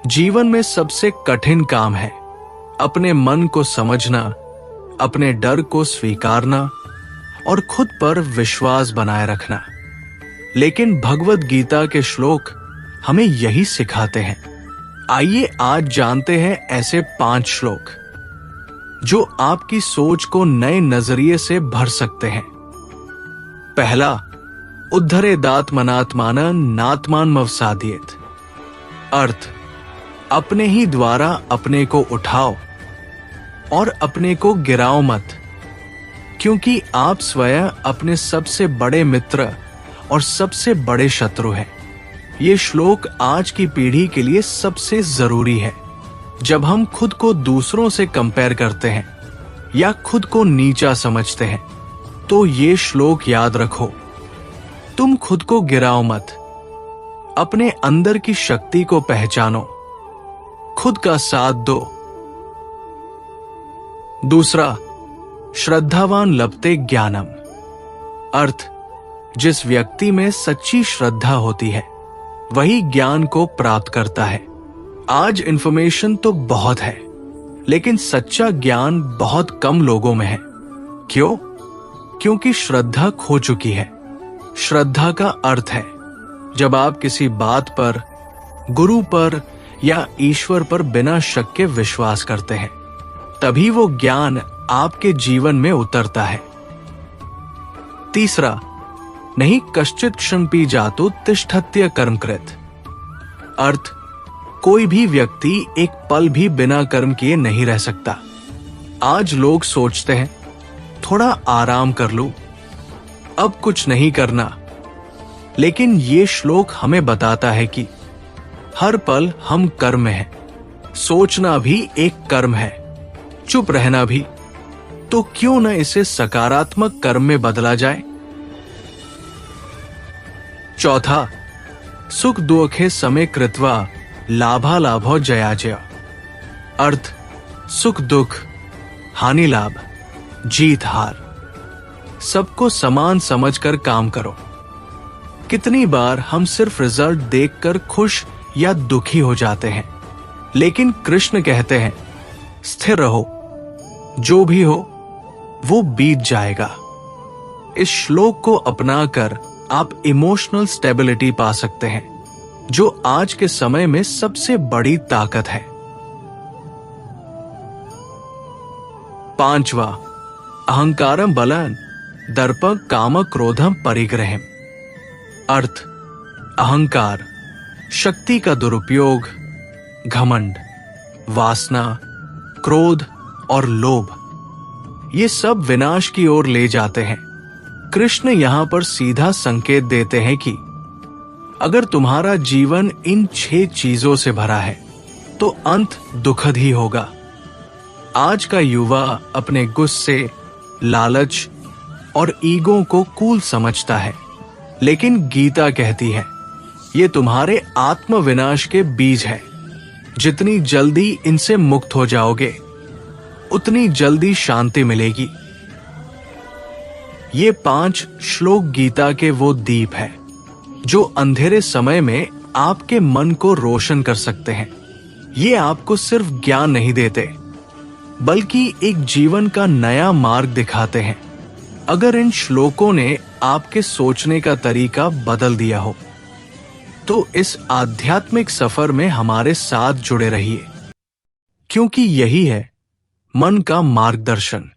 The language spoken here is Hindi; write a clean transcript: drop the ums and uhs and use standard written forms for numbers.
जीवन में सबसे कठिन काम है अपने मन को समझना, अपने डर को स्वीकारना और खुद पर विश्वास बनाए रखना। लेकिन भगवद गीता के श्लोक हमें यही सिखाते हैं। आइए आज जानते हैं ऐसे 5 श्लोक जो आपकी सोच को नए नजरिए से भर सकते हैं। पहला, उद्धरेदात्मनात्मानं नात्मानमवसादयेत्। अर्थ, अपने ही द्वारा अपने को उठाओ और अपने को गिराओ मत, क्योंकि आप स्वयं अपने सबसे बड़े मित्र और सबसे बड़े शत्रु हैं। ये श्लोक आज की पीढ़ी के लिए सबसे जरूरी है। जब हम खुद को दूसरों से कंपेयर करते हैं या खुद को नीचा समझते हैं, तो ये श्लोक याद रखो। तुम खुद को गिराओ मत, अपने अंदर की शक्ति को पहचानो, खुद का साथ दो। दूसरा, श्रद्धावान लभते ज्ञानम। अर्थ, जिस व्यक्ति में सच्ची श्रद्धा होती है वही ज्ञान को प्राप्त करता है। आज इंफॉर्मेशन तो बहुत है, लेकिन सच्चा ज्ञान बहुत कम लोगों में है। क्यों? क्योंकि श्रद्धा खो चुकी है। श्रद्धा का अर्थ है जब आप किसी बात पर, गुरु पर या ईश्वर पर बिना शक के विश्वास करते हैं, तभी वो ज्ञान आपके जीवन में उतरता है। तीसरा, नहीं कश्चित् क्षणपि जातु तिष्ठत्य कर्मकृत। अर्थ, कोई भी व्यक्ति एक पल भी बिना कर्म किए नहीं रह सकता। आज लोग सोचते हैं थोड़ा आराम कर लूं, अब कुछ नहीं करना, लेकिन ये श्लोक हमें बताता है कि हर पल हम कर्म में हैं। सोचना भी एक कर्म है, चुप रहना भी। तो क्यों न इसे सकारात्मक कर्म में बदला जाए। चौथा, सुख दुखे समय कृत्वा लाभा लाभो जया जया। अर्थ, सुख दुख, हानि लाभ, जीत हार, सबको समान समझकर काम करो। कितनी बार हम सिर्फ रिजल्ट देखकर खुश या दुखी हो जाते हैं, लेकिन कृष्ण कहते हैं स्थिर रहो, जो भी हो वो बीत जाएगा। इस श्लोक को अपनाकर आप इमोशनल स्टेबिलिटी पा सकते हैं, जो आज के समय में सबसे बड़ी ताकत है। पांचवा, अहंकारम बलं दर्प काम क्रोधम परिग्रहम। अर्थ, अहंकार, शक्ति का दुरुपयोग, घमंड, वासना, क्रोध और लोभ, ये सब विनाश की ओर ले जाते हैं। कृष्ण यहां पर सीधा संकेत देते हैं कि अगर तुम्हारा जीवन इन 6 चीजों से भरा है तो अंत दुखद ही होगा। आज का युवा अपने गुस्से, लालच और ईगो को कूल समझता है, लेकिन गीता कहती है ये तुम्हारे आत्मविनाश के बीज है। जितनी जल्दी इनसे मुक्त हो जाओगे उतनी जल्दी शांति मिलेगी। ये 5 श्लोक गीता के वो दीप है जो अंधेरे समय में आपके मन को रोशन कर सकते हैं। ये आपको सिर्फ ज्ञान नहीं देते, बल्कि एक जीवन का नया मार्ग दिखाते हैं। अगर इन श्लोकों ने आपके सोचने का तरीका बदल दिया हो, तो इस आध्यात्मिक सफर में हमारे साथ जुड़े रहिए, क्योंकि यही है मन का मार्गदर्शन।